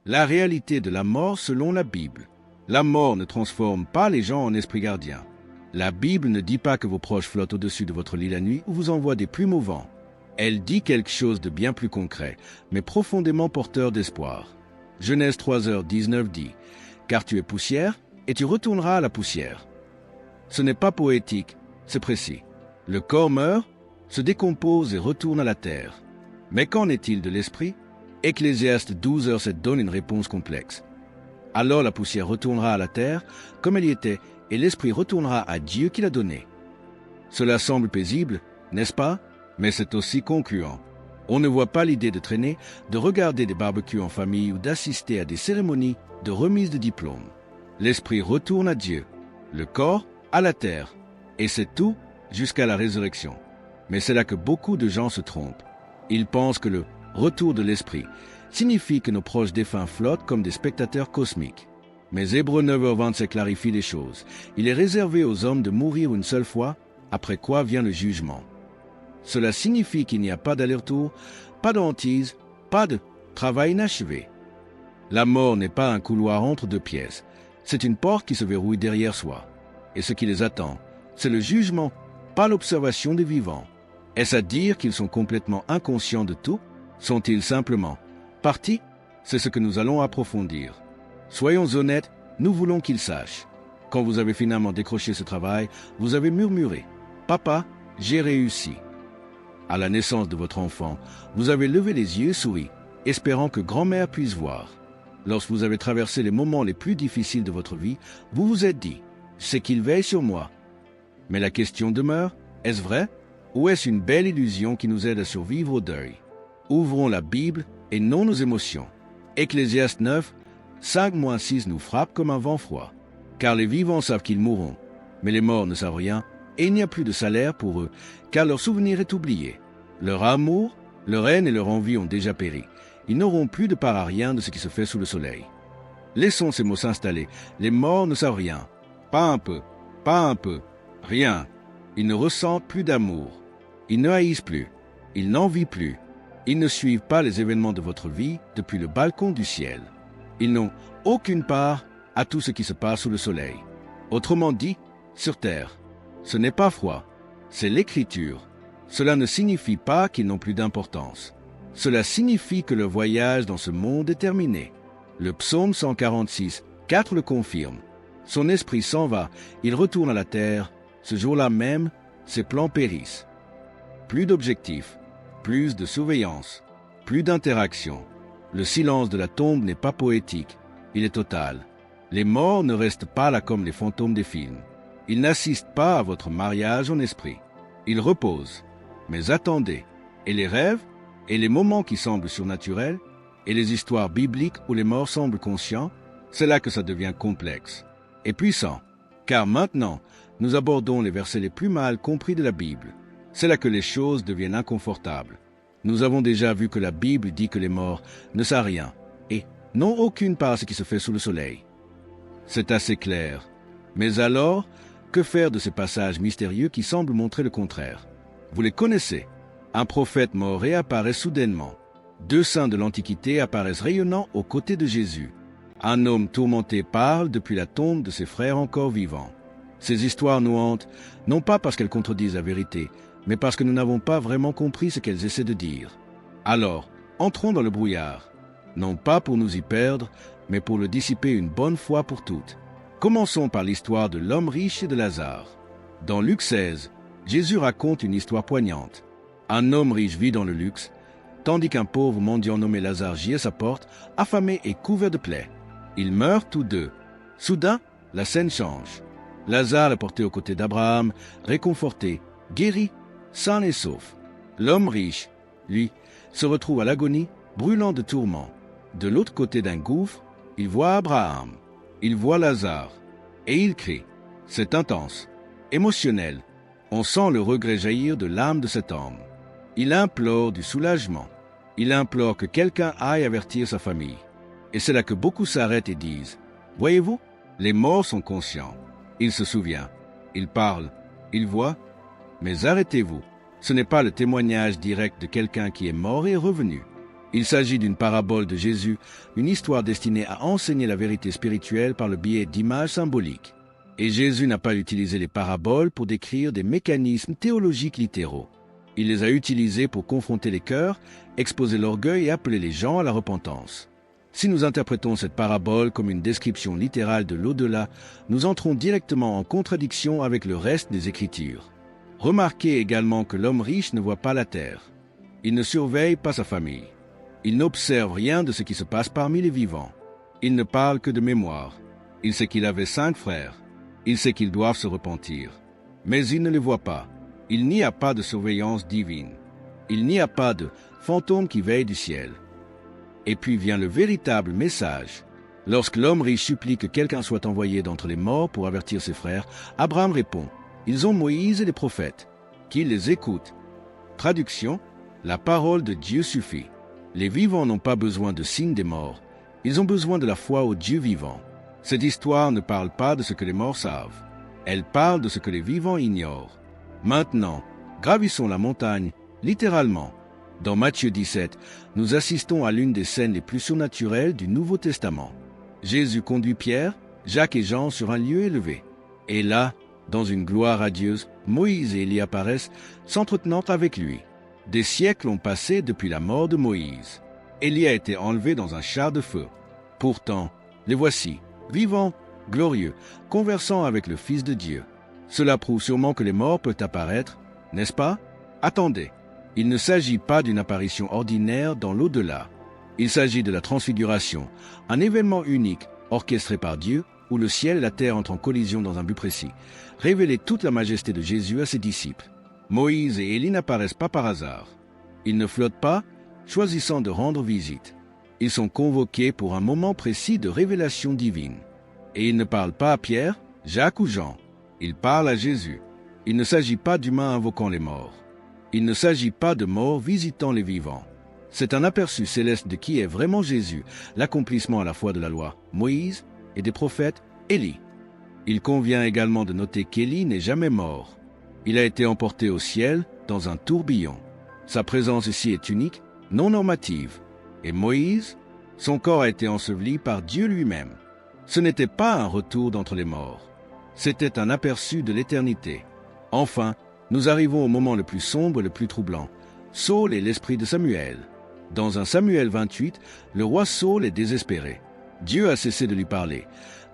La réalité de la mort selon la Bible. La mort ne transforme pas les gens en esprits gardiens. La Bible ne dit pas que vos proches flottent au-dessus de votre lit la nuit ou vous envoient des plumes au vent. Elle dit quelque chose de bien plus concret, mais profondément porteur d'espoir. Genèse 3h19 dit « Car tu es poussière, et tu retourneras à la poussière. » Ce n'est pas poétique, c'est précis. Le corps meurt, se décompose et retourne à la terre. Mais qu'en est-il de l'esprit? Ecclésiaste 12h7 donne une réponse complexe. Alors la poussière retournera à la terre, comme elle y était, et l'esprit retournera à Dieu qui l'a donné. Cela semble paisible, n'est-ce pas? Mais c'est aussi concluant. On ne voit pas l'idée de traîner, de regarder des barbecues en famille ou d'assister à des cérémonies de remise de diplômes. L'esprit retourne à Dieu, le corps à la terre, et c'est tout jusqu'à la résurrection. Mais c'est là que beaucoup de gens se trompent. Ils pensent que le retour de l'esprit signifie que nos proches défunts flottent comme des spectateurs cosmiques. Mais Hébreux 9h27 clarifie les choses. Il est réservé aux hommes de mourir une seule fois, après quoi vient le jugement. Cela signifie qu'il n'y a pas d'aller-retour, pas de hantise, pas de travail inachevé. La mort n'est pas un couloir entre deux pièces, c'est une porte qui se verrouille derrière soi. Et ce qui les attend, c'est le jugement, pas l'observation des vivants. Est-ce à dire qu'ils sont complètement inconscients de tout? Sont-ils simplement partis? C'est ce que nous allons approfondir. Soyons honnêtes, nous voulons qu'ils sachent. Quand vous avez finalement décroché ce travail, vous avez murmuré « Papa, j'ai réussi ». À la naissance de votre enfant, vous avez levé les yeux et souri, espérant que grand-mère puisse voir. Lorsque vous avez traversé les moments les plus difficiles de votre vie, vous vous êtes dit « C'est qu'il veille sur moi ». Mais la question demeure, est-ce vrai? Ou est-ce une belle illusion qui nous aide à survivre au deuil? Ouvrons la Bible et non nos émotions. Ecclésiaste 9, 5-6 nous frappe comme un vent froid. Car les vivants savent qu'ils mourront, mais les morts ne savent rien, et il n'y a plus de salaire pour eux, car leur souvenir est oublié. Leur amour, leur haine et leur envie ont déjà péri. Ils n'auront plus de part à rien de ce qui se fait sous le soleil. Laissons ces mots s'installer. Les morts ne savent rien. Pas un peu, rien. Ils ne ressentent plus d'amour. Ils ne haïssent plus. Ils n'envient plus. Ils ne suivent pas les événements de votre vie depuis le balcon du ciel. Ils n'ont aucune part à tout ce qui se passe sous le soleil. Autrement dit, sur terre. Ce n'est pas froid, c'est l'écriture. Cela ne signifie pas qu'ils n'ont plus d'importance. Cela signifie que le voyage dans ce monde est terminé. Le psaume 146, 4 le confirme. Son esprit s'en va, il retourne à la terre. Ce jour-là même, ses plans périssent. Plus d'objectifs, plus de surveillance, plus d'interaction. Le silence de la tombe n'est pas poétique, il est total. Les morts ne restent pas là comme les fantômes des films. Ils n'assistent pas à votre mariage en esprit. Ils reposent. Mais attendez, et les rêves, et les moments qui semblent surnaturels, et les histoires bibliques où les morts semblent conscients, c'est là que ça devient complexe et puissant. Car maintenant, nous abordons les versets les plus mal compris de la Bible. C'est là que les choses deviennent inconfortables. Nous avons déjà vu que la Bible dit que les morts ne savent rien et n'ont aucune part à ce qui se fait sous le soleil. C'est assez clair. Mais alors, que faire de ces passages mystérieux qui semblent montrer le contraire? Vous les connaissez. Un prophète mort réapparaît soudainement. Deux saints de l'Antiquité apparaissent rayonnants aux côtés de Jésus. Un homme tourmenté parle depuis la tombe de ses frères encore vivants. Ces histoires nous hantent, non pas parce qu'elles contredisent la vérité, mais parce que nous n'avons pas vraiment compris ce qu'elles essaient de dire. Alors, entrons dans le brouillard, non pas pour nous y perdre, mais pour le dissiper une bonne fois pour toutes. Commençons par l'histoire de l'homme riche et de Lazare. Dans Luc 16, Jésus raconte une histoire poignante. Un homme riche vit dans le luxe, tandis qu'un pauvre mendiant nommé Lazare gît à sa porte, affamé et couvert de plaies. Ils meurent tous deux. Soudain, la scène change. Lazare est porté aux côtés d'Abraham, réconforté, guéri, sain et sauf. L'homme riche, lui, se retrouve à l'agonie, brûlant de tourments. De l'autre côté d'un gouffre, il voit Abraham, il voit Lazare, et il crie. C'est intense, émotionnel. On sent le regret jaillir de l'âme de cet homme. Il implore du soulagement. Il implore que quelqu'un aille avertir sa famille. Et c'est là que beaucoup s'arrêtent et disent « Voyez-vous, les morts sont conscients. Ils se souviennent, ils parlent, ils voient. Mais arrêtez-vous, ce n'est pas le témoignage direct de quelqu'un qui est mort et revenu. Il s'agit d'une parabole de Jésus, une histoire destinée à enseigner la vérité spirituelle par le biais d'images symboliques. Et Jésus n'a pas utilisé les paraboles pour décrire des mécanismes théologiques littéraux. Il les a utilisés pour confronter les cœurs, exposer l'orgueil et appeler les gens à la repentance. Si nous interprétons cette parabole comme une description littérale de l'au-delà, nous entrons directement en contradiction avec le reste des Écritures. Remarquez également que l'homme riche ne voit pas la terre. Il ne surveille pas sa famille. Il n'observe rien de ce qui se passe parmi les vivants. Il ne parle que de mémoire. Il sait qu'il avait 5 frères. Il sait qu'ils doivent se repentir. Mais il ne les voit pas. Il n'y a pas de surveillance divine. Il n'y a pas de fantôme qui veille du ciel. Et puis vient le véritable message. Lorsque l'homme riche supplie que quelqu'un soit envoyé d'entre les morts pour avertir ses frères, Abraham répond, « Ils ont Moïse et les prophètes, qu'ils les écoutent. » Traduction, la parole de Dieu suffit. Les vivants n'ont pas besoin de signes des morts. Ils ont besoin de la foi au Dieu vivant. Cette histoire ne parle pas de ce que les morts savent. Elle parle de ce que les vivants ignorent. Maintenant, gravissons la montagne, littéralement. Dans Matthieu 17, nous assistons à l'une des scènes les plus surnaturelles du Nouveau Testament. Jésus conduit Pierre, Jacques et Jean sur un lieu élevé. Et là, dans une gloire radieuse, Moïse et Élie apparaissent, s'entretenant avec lui. Des siècles ont passé depuis la mort de Moïse. Élie a été enlevé dans un char de feu. Pourtant, les voici, vivants, glorieux, conversant avec le Fils de Dieu. Cela prouve sûrement que les morts peuvent apparaître, n'est-ce pas? Attendez. Il ne s'agit pas d'une apparition ordinaire dans l'au-delà. Il s'agit de la transfiguration, un événement unique, orchestré par Dieu, où le ciel et la terre entrent en collision dans un but précis, révéler toute la majesté de Jésus à ses disciples. Moïse et Élie n'apparaissent pas par hasard. Ils ne flottent pas, choisissant de rendre visite. Ils sont convoqués pour un moment précis de révélation divine. Et ils ne parlent pas à Pierre, Jacques ou Jean. Ils parlent à Jésus. Il ne s'agit pas d'humains invoquant les morts. Il ne s'agit pas de morts visitant les vivants. C'est un aperçu céleste de qui est vraiment Jésus, l'accomplissement à la fois de la loi, Moïse, et des prophètes, Élie. Il convient également de noter qu'Élie n'est jamais mort. Il a été emporté au ciel dans un tourbillon. Sa présence ici est unique, non normative. Et Moïse, son corps a été enseveli par Dieu lui-même. Ce n'était pas un retour d'entre les morts. C'était un aperçu de l'éternité. Enfin, nous arrivons au moment le plus sombre et le plus troublant. Saül et l'esprit de Samuel. Dans un Samuel 28, le roi Saül est désespéré. Dieu a cessé de lui parler.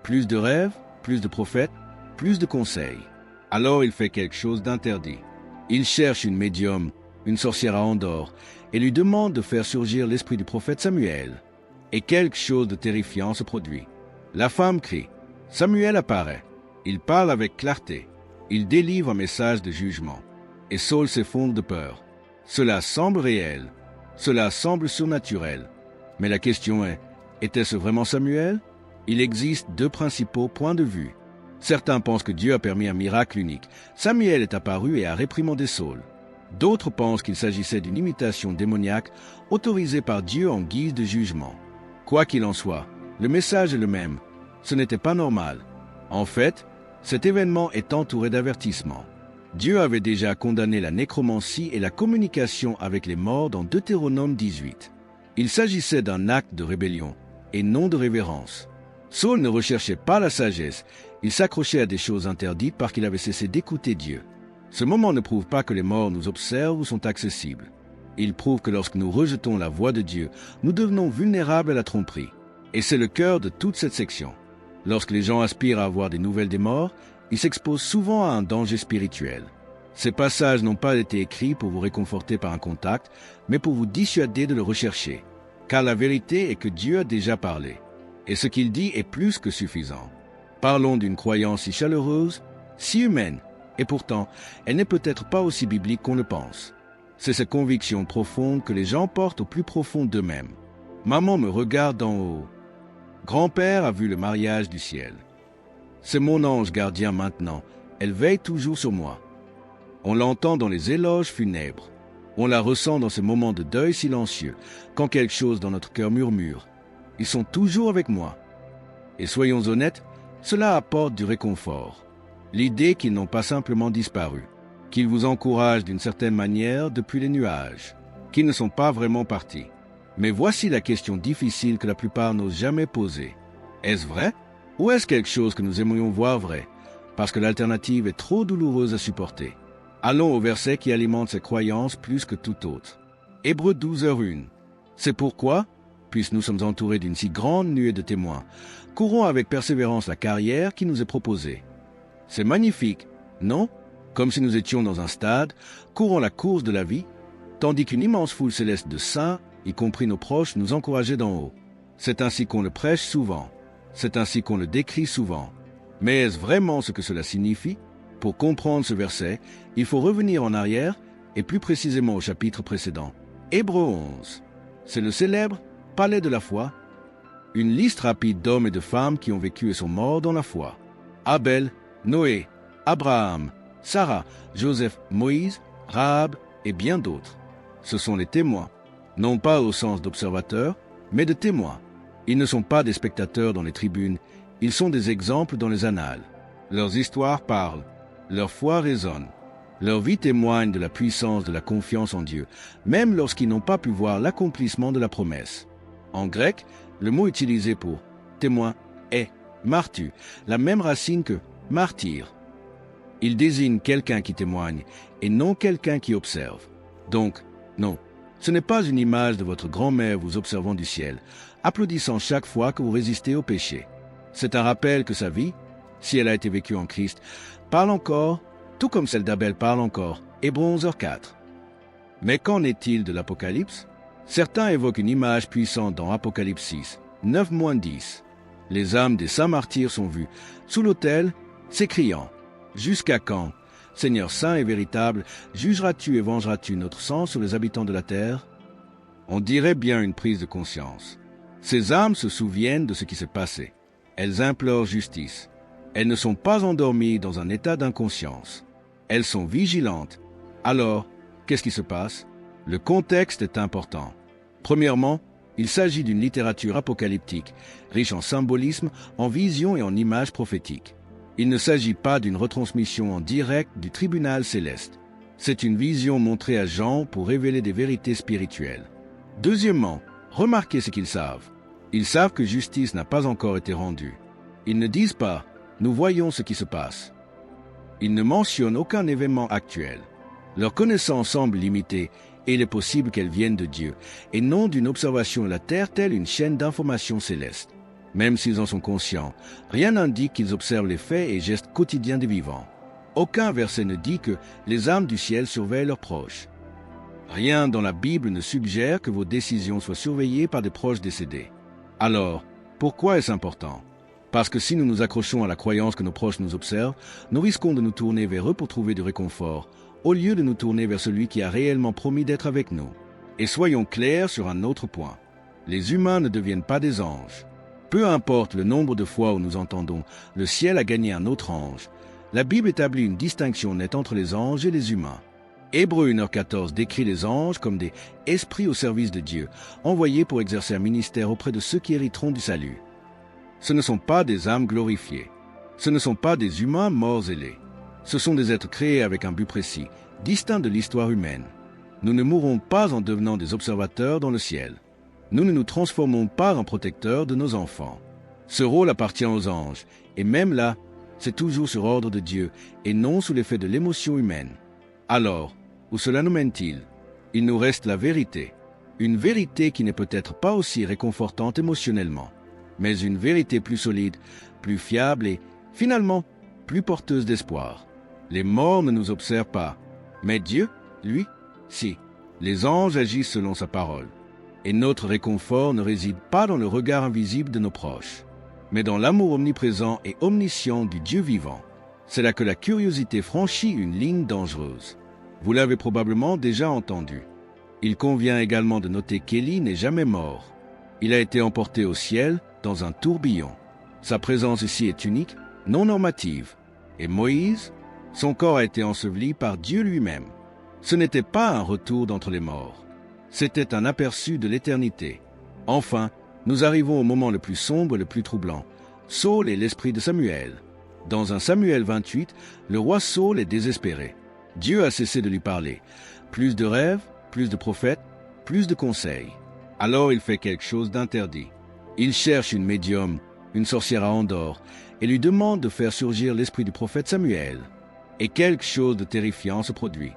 Plus de rêves, plus de prophètes, plus de conseils. Alors il fait quelque chose d'interdit. Il cherche une médium, une sorcière à Endor, et lui demande de faire surgir l'esprit du prophète Samuel. Et quelque chose de terrifiant se produit. La femme crie. Samuel apparaît. Il parle avec clarté. Il délivre un message de jugement. Et Saül s'effondre de peur. Cela semble réel. Cela semble surnaturel. Mais la question est, était-ce vraiment Samuel? Il existe 2 principaux points de vue. Certains pensent que Dieu a permis un miracle unique. Samuel est apparu et a réprimandé Saül. D'autres pensent qu'il s'agissait d'une imitation démoniaque autorisée par Dieu en guise de jugement. Quoi qu'il en soit, le message est le même. Ce n'était pas normal. En fait, cet événement est entouré d'avertissements. Dieu avait déjà condamné la nécromancie et la communication avec les morts dans Deutéronome 18. Il s'agissait d'un acte de rébellion et non de révérence. Saül ne recherchait pas la sagesse, il s'accrochait à des choses interdites parce qu'il avait cessé d'écouter Dieu. Ce moment ne prouve pas que les morts nous observent ou sont accessibles. Il prouve que lorsque nous rejetons la voix de Dieu, nous devenons vulnérables à la tromperie. Et c'est le cœur de toute cette section. Lorsque les gens aspirent à avoir des nouvelles des morts, ils s'exposent souvent à un danger spirituel. Ces passages n'ont pas été écrits pour vous réconforter par un contact, mais pour vous dissuader de le rechercher. Car la vérité est que Dieu a déjà parlé. Et ce qu'il dit est plus que suffisant. Parlons d'une croyance si chaleureuse, si humaine, et pourtant, elle n'est peut-être pas aussi biblique qu'on le pense. C'est cette conviction profonde que les gens portent au plus profond d'eux-mêmes. Maman me regarde d'en haut. Grand-père a vu le mariage du ciel. C'est mon ange gardien maintenant, elle veille toujours sur moi. On l'entend dans les éloges funèbres. On la ressent dans ces moments de deuil silencieux, quand quelque chose dans notre cœur murmure. Ils sont toujours avec moi. Et soyons honnêtes, cela apporte du réconfort. L'idée qu'ils n'ont pas simplement disparu, qu'ils vous encouragent d'une certaine manière depuis les nuages, qu'ils ne sont pas vraiment partis. Mais voici la question difficile que la plupart n'osent jamais poser. Est-ce vrai? Ou est-ce quelque chose que nous aimerions voir vrai, parce que l'alternative est trop douloureuse à supporter? Allons au verset qui alimente ces croyances plus que tout autre. Hébreux 12h1. C'est pourquoi, puisque nous sommes entourés d'une si grande nuée de témoins, courons avec persévérance la carrière qui nous est proposée. C'est magnifique, non? Comme si nous étions dans un stade, courons la course de la vie, tandis qu'une immense foule céleste de saints, y compris nos proches, nous encourageait d'en haut. C'est ainsi qu'on le prêche souvent. C'est ainsi qu'on le décrit souvent. Mais est-ce vraiment ce que cela signifie? Pour comprendre ce verset, il faut revenir en arrière, et plus précisément au chapitre précédent. Hébreux 11. C'est le célèbre palais de la foi, une liste rapide d'hommes et de femmes qui ont vécu et sont morts dans la foi. Abel, Noé, Abraham, Sarah, Joseph, Moïse, Rahab et bien d'autres. Ce sont les témoins, non pas au sens d'observateurs, mais de témoins. Ils ne sont pas des spectateurs dans les tribunes, ils sont des exemples dans les annales. Leurs histoires parlent, leur foi résonne. Leur vie témoigne de la puissance de la confiance en Dieu, même lorsqu'ils n'ont pas pu voir l'accomplissement de la promesse. En grec, le mot utilisé pour témoin est martu, la même racine que martyr. Il désigne quelqu'un qui témoigne et non quelqu'un qui observe. Donc, non, ce n'est pas une image de votre grand-mère vous observant du ciel, applaudissant chaque fois que vous résistez au péché. C'est un rappel que sa vie, si elle a été vécue en Christ, parle encore, tout comme celle d'Abel parle encore, Hébreux 11h4. Mais qu'en est-il de l'Apocalypse? Certains évoquent une image puissante dans Apocalypse 6, 9-10. Les âmes des saints martyrs sont vues sous l'autel, s'écriant « Jusqu'à quand, Seigneur saint et véritable, jugeras-tu et vengeras-tu notre sang sur les habitants de la terre ?» On dirait bien une prise de conscience. Ces âmes se souviennent de ce qui s'est passé. Elles implorent justice. Elles ne sont pas endormies dans un état d'inconscience. Elles sont vigilantes. Alors, qu'est-ce qui se passe? Le contexte est important. Premièrement, il s'agit d'une littérature apocalyptique, riche en symbolisme, en visions et en images prophétiques. Il ne s'agit pas d'une retransmission en direct du tribunal céleste. C'est une vision montrée à Jean pour révéler des vérités spirituelles. Deuxièmement, remarquez ce qu'ils savent. Ils savent que justice n'a pas encore été rendue. Ils ne disent pas « nous voyons ce qui se passe ». Ils ne mentionnent aucun événement actuel. Leur connaissance semble limitée et il est possible qu'elle vienne de Dieu et non d'une observation de la terre telle une chaîne d'informations célestes. Même s'ils en sont conscients, rien n'indique qu'ils observent les faits et gestes quotidiens des vivants. Aucun verset ne dit que les âmes du ciel surveillent leurs proches. Rien dans la Bible ne suggère que vos décisions soient surveillées par des proches décédés. Alors, pourquoi est-ce important? Parce que si nous nous accrochons à la croyance que nos proches nous observent, nous risquons de nous tourner vers eux pour trouver du réconfort, au lieu de nous tourner vers celui qui a réellement promis d'être avec nous. Et soyons clairs sur un autre point. Les humains ne deviennent pas des anges. Peu importe le nombre de fois où nous entendons « le ciel a gagné un autre ange », la Bible établit une distinction nette entre les anges et les humains. Hébreux 1h14 décrit les anges comme des « esprits au service de Dieu », envoyés pour exercer un ministère auprès de ceux qui hériteront du salut. Ce ne sont pas des âmes glorifiées. Ce ne sont pas des humains morts zélés. Ce sont des êtres créés avec un but précis, distinct de l'histoire humaine. Nous ne mourrons pas en devenant des observateurs dans le ciel. Nous ne nous transformons pas en protecteurs de nos enfants. Ce rôle appartient aux anges, et même là, c'est toujours sur ordre de Dieu, et non sous l'effet de l'émotion humaine. Alors, où cela nous mène-t-il? Il nous reste la vérité. Une vérité qui n'est peut-être pas aussi réconfortante émotionnellement, mais une vérité plus solide, plus fiable et, finalement, plus porteuse d'espoir. Les morts ne nous observent pas, mais Dieu, lui, si. Les anges agissent selon sa parole. Et notre réconfort ne réside pas dans le regard invisible de nos proches, mais dans l'amour omniprésent et omniscient du Dieu vivant. C'est là que la curiosité franchit une ligne dangereuse. Vous l'avez probablement déjà entendu. Il convient également de noter qu'Élie n'est jamais mort. Il a été emporté au ciel dans un tourbillon. Sa présence ici est unique, non normative. Et Moïse, son corps a été enseveli par Dieu lui-même. Ce n'était pas un retour d'entre les morts. C'était un aperçu de l'éternité. Enfin, nous arrivons au moment le plus sombre et le plus troublant. Saul et l'esprit de Samuel. Dans un Samuel 28, le roi Saul est désespéré. Dieu a cessé de lui parler. Plus de rêves, plus de prophètes, plus de conseils. Alors il fait quelque chose d'interdit. Il cherche une médium, une sorcière à Endor, et lui demande de faire surgir l'esprit du prophète Samuel. Et quelque chose de terrifiant se produit.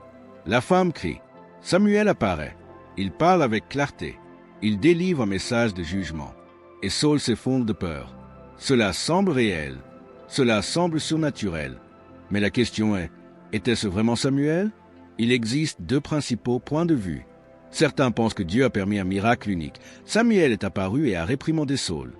La femme crie. Samuel apparaît. Il parle avec clarté. Il délivre un message de jugement. Et Saul s'effondre de peur. Cela semble réel. Cela semble surnaturel. Mais la question est, était-ce vraiment Samuel? Il existe deux principaux points de vue. Certains pensent que Dieu a permis un miracle unique. Samuel est apparu et a réprimandé Saul.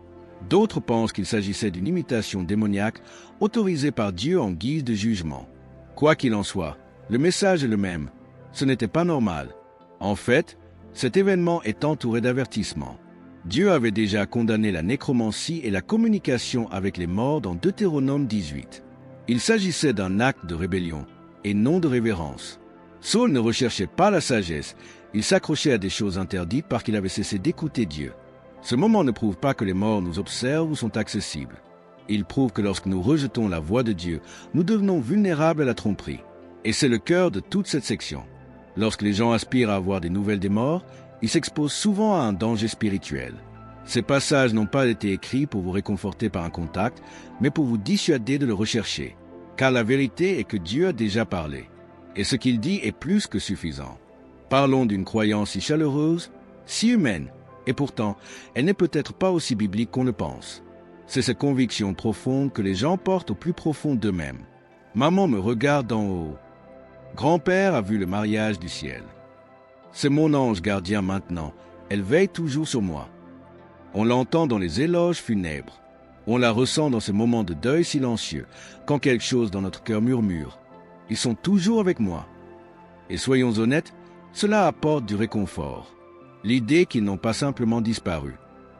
D'autres pensent qu'il s'agissait d'une imitation démoniaque autorisée par Dieu en guise de jugement. Quoi qu'il en soit, le message est le même. Ce n'était pas normal. En fait, cet événement est entouré d'avertissements. Dieu avait déjà condamné la nécromancie et la communication avec les morts dans Deutéronome 18. Il s'agissait d'un acte de rébellion et non de révérence. Saul ne recherchait pas la sagesse, il s'accrochait à des choses interdites parce qu'il avait cessé d'écouter Dieu. Ce moment ne prouve pas que les morts nous observent ou sont accessibles. Il prouve que lorsque nous rejetons la voix de Dieu, nous devenons vulnérables à la tromperie. Et c'est le cœur de toute cette section. Lorsque les gens aspirent à avoir des nouvelles des morts, ils s'exposent souvent à un danger spirituel. Ces passages n'ont pas été écrits pour vous réconforter par un contact, mais pour vous dissuader de le rechercher. Car la vérité est que Dieu a déjà parlé. Et ce qu'il dit est plus que suffisant. Parlons d'une croyance si chaleureuse, si humaine, et pourtant, elle n'est peut-être pas aussi biblique qu'on le pense. C'est cette conviction profonde que les gens portent au plus profond d'eux-mêmes. Maman me regarde d'en haut. Grand-père a vu le mariage du ciel. C'est mon ange gardien maintenant, elle veille toujours sur moi. On l'entend dans les éloges funèbres. On la ressent dans ces moments de deuil silencieux, quand quelque chose dans notre cœur murmure. Ils sont toujours avec moi. Et soyons honnêtes, cela apporte du réconfort. L'idée qu'ils n'ont pas simplement disparu,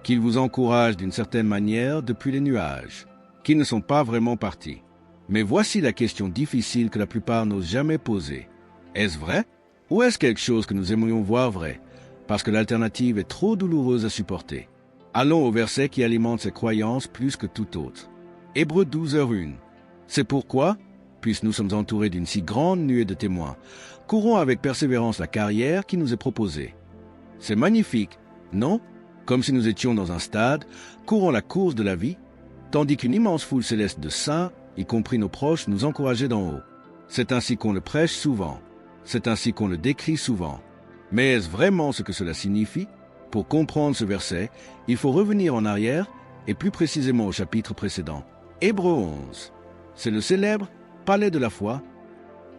qu'ils vous encouragent d'une certaine manière depuis les nuages, qu'ils ne sont pas vraiment partis. Mais voici la question difficile que la plupart n'osent jamais poser. Est-ce vrai? Ou est-ce quelque chose que nous aimerions voir vrai, parce que l'alternative est trop douloureuse à supporter? Allons au verset qui alimente ces croyances plus que tout autre. Hébreux 12h1. C'est pourquoi, puisque nous sommes entourés d'une si grande nuée de témoins, courons avec persévérance la carrière qui nous est proposée. C'est magnifique, non? Comme si nous étions dans un stade, courons la course de la vie, tandis qu'une immense foule céleste de saints, y compris nos proches, nous encourageait d'en haut. C'est ainsi qu'on le prêche souvent. C'est ainsi qu'on le décrit souvent. Mais est-ce vraiment ce que cela signifie? Pour comprendre ce verset, il faut revenir en arrière, et plus précisément au chapitre précédent. Hébreux 11. C'est le célèbre palais de la foi,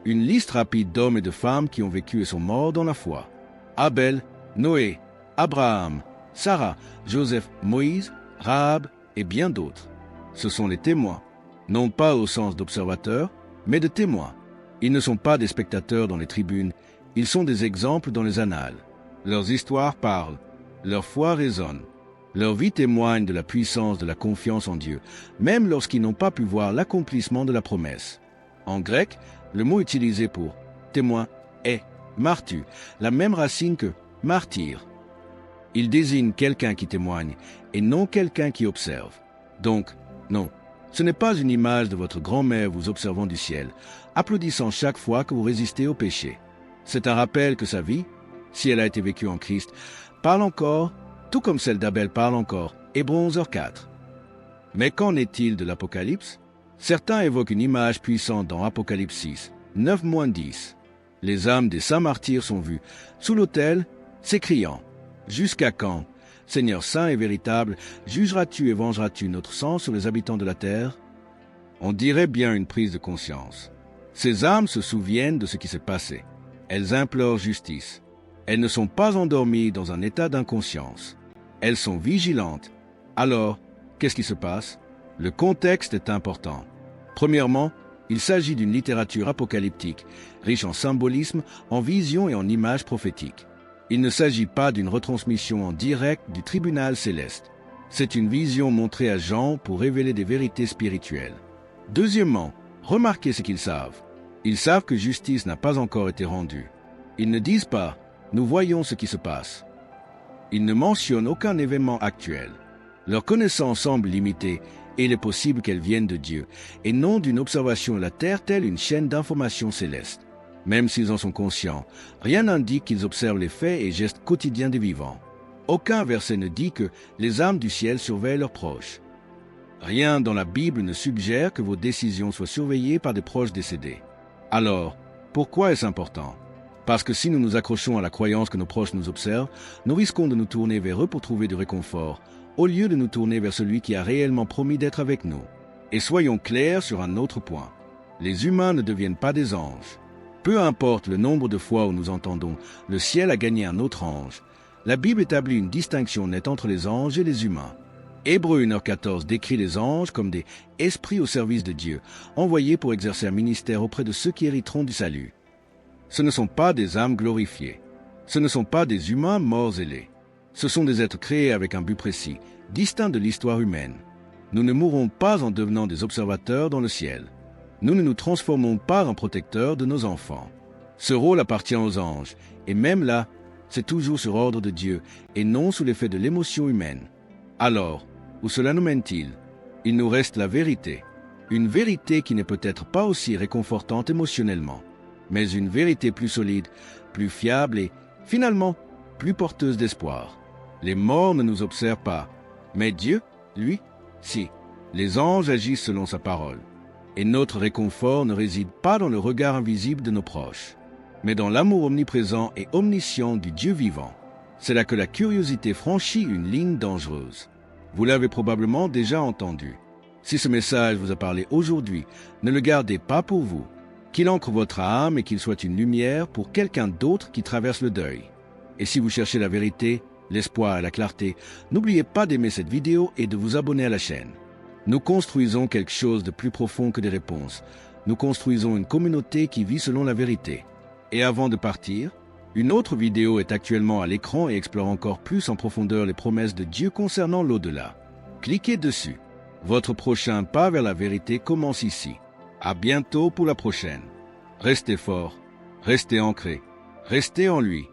une liste rapide d'hommes et de femmes qui ont vécu et sont morts dans la foi. Abel, Noé, Abraham, Sarah, Joseph, Moïse, Rahab et bien d'autres. Ce sont les témoins, non pas au sens d'observateurs, mais de témoins. Ils ne sont pas des spectateurs dans les tribunes, ils sont des exemples dans les annales. Leurs histoires parlent, leur foi résonne. Leur vie témoigne de la puissance de la confiance en Dieu, même lorsqu'ils n'ont pas pu voir l'accomplissement de la promesse. En grec, le mot utilisé pour témoin est martu, la même racine que martyr. Il désigne quelqu'un qui témoigne et non quelqu'un qui observe. Donc, non, ce n'est pas une image de votre grand-mère vous observant du ciel, applaudissant chaque fois que vous résistez au péché. C'est un rappel que sa vie, si elle a été vécue en Christ, parle encore, tout comme celle d'Abel parle encore, Hébreux 11h4. Mais qu'en est-il de l'Apocalypse? Certains évoquent une image puissante dans Apocalypse 6, 9-10. Les âmes des saints martyrs sont vues, sous l'autel, s'écriant « Jusqu'à quand, Seigneur saint et véritable, jugeras-tu et vengeras-tu notre sang sur les habitants de la terre ?» On dirait bien une prise de conscience. Ces âmes se souviennent de ce qui s'est passé. Elles implorent justice. Elles ne sont pas endormies dans un état d'inconscience. Elles sont vigilantes. Alors, qu'est-ce qui se passe? Le contexte est important. Premièrement, il s'agit d'une littérature apocalyptique, riche en symbolisme, en visions et en images prophétiques. Il ne s'agit pas d'une retransmission en direct du tribunal céleste. C'est une vision montrée à Jean pour révéler des vérités spirituelles. Deuxièmement, remarquez ce qu'ils savent. Ils savent que justice n'a pas encore été rendue. Ils ne disent pas « nous voyons ce qui se passe ». Ils ne mentionnent aucun événement actuel. Leur connaissance semble limitée et il est possible qu'elle vienne de Dieu et non d'une observation de la terre telle une chaîne d'informations célestes. Même s'ils en sont conscients, rien n'indique qu'ils observent les faits et gestes quotidiens des vivants. Aucun verset ne dit que les âmes du ciel surveillent leurs proches. Rien dans la Bible ne suggère que vos décisions soient surveillées par des proches décédés. Alors, pourquoi est-ce important? Parce que si nous nous accrochons à la croyance que nos proches nous observent, nous risquons de nous tourner vers eux pour trouver du réconfort, au lieu de nous tourner vers celui qui a réellement promis d'être avec nous. Et soyons clairs sur un autre point. Les humains ne deviennent pas des anges. Peu importe le nombre de fois où nous entendons « le ciel a gagné un autre ange », la Bible établit une distinction nette entre les anges et les humains. Hébreux 1h14 décrit les anges comme des « esprits au service de Dieu », envoyés pour exercer un ministère auprès de ceux qui hériteront du salut. Ce ne sont pas des âmes glorifiées. Ce ne sont pas des humains morts ailés. Ce sont des êtres créés avec un but précis, distinct de l'histoire humaine. Nous ne mourrons pas en devenant des observateurs dans le ciel. Nous ne nous transformons pas en protecteurs de nos enfants. Ce rôle appartient aux anges, et même là, c'est toujours sur ordre de Dieu, et non sous l'effet de l'émotion humaine. Alors, où cela nous mène-t-il? Il nous reste la vérité. Une vérité qui n'est peut-être pas aussi réconfortante émotionnellement, mais une vérité plus solide, plus fiable et, finalement, plus porteuse d'espoir. Les morts ne nous observent pas, mais Dieu, lui, si. Les anges agissent selon sa parole. Et notre réconfort ne réside pas dans le regard invisible de nos proches, mais dans l'amour omniprésent et omniscient du Dieu vivant. C'est là que la curiosité franchit une ligne dangereuse. Vous l'avez probablement déjà entendu. Si ce message vous a parlé aujourd'hui, ne le gardez pas pour vous. Qu'il ancre votre âme et qu'il soit une lumière pour quelqu'un d'autre qui traverse le deuil. Et si vous cherchez la vérité, l'espoir et la clarté, n'oubliez pas d'aimer cette vidéo et de vous abonner à la chaîne. Nous construisons quelque chose de plus profond que des réponses. Nous construisons une communauté qui vit selon la vérité. Et avant de partir, une autre vidéo est actuellement à l'écran et explore encore plus en profondeur les promesses de Dieu concernant l'au-delà. Cliquez dessus. Votre prochain pas vers la vérité commence ici. À bientôt pour la prochaine. Restez forts, restez ancrés, restez en lui.